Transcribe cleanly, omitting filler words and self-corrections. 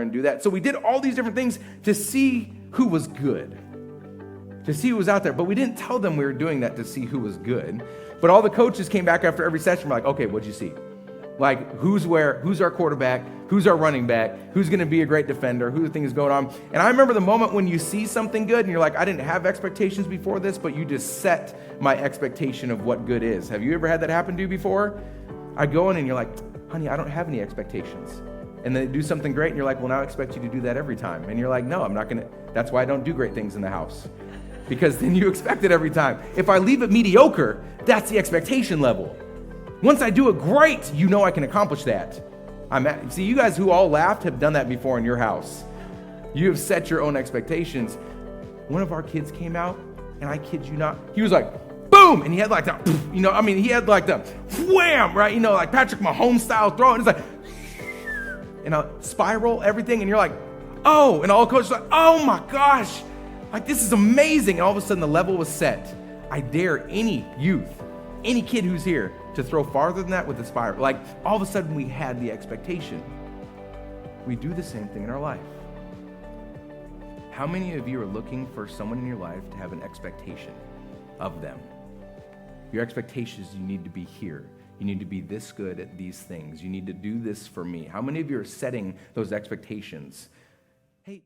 and do that. So we did all these different things to see who was good, to see who was out there. But we didn't tell them we were doing that to see who was good. But all the coaches came back after every session and were like, okay, what'd you see? Like, who's our quarterback, who's our running back, who's going to be a great defender, who the thing is going on. And I remember the moment when you see something good and you're like, I didn't have expectations before this, but you just set my expectation of what good is. Have you ever had that happen to you before? I go in and you're like, honey, I don't have any expectations. And then they do something great and you're like, well, now I expect you to do that every time. And you're like, no, I'm not going to. That's why I don't do great things in the house. Because then you expect it every time. If I leave it mediocre, that's the expectation level. Once I do it great, you know I can accomplish that. See, you guys who all laughed have done that before in your house. You have set your own expectations. One of our kids came out, and I kid you not, he was like, boom! And he had like the, he had like the wham, right? Like Patrick Mahomes style throw. And it's like, and a spiral, everything. And you're like, oh! And all the coaches are like, oh my gosh! Like, this is amazing. And all of a sudden, the level was set. I dare any youth, any kid who's here, to throw farther than that with a spiral. Like, all of a sudden we had the expectation. We do the same thing in our life. How many of you are looking for someone in your life to have an expectation of them? Your expectation is you need to be here. You need to be this good at these things. You need to do this for me. How many of you are setting those expectations? Hey.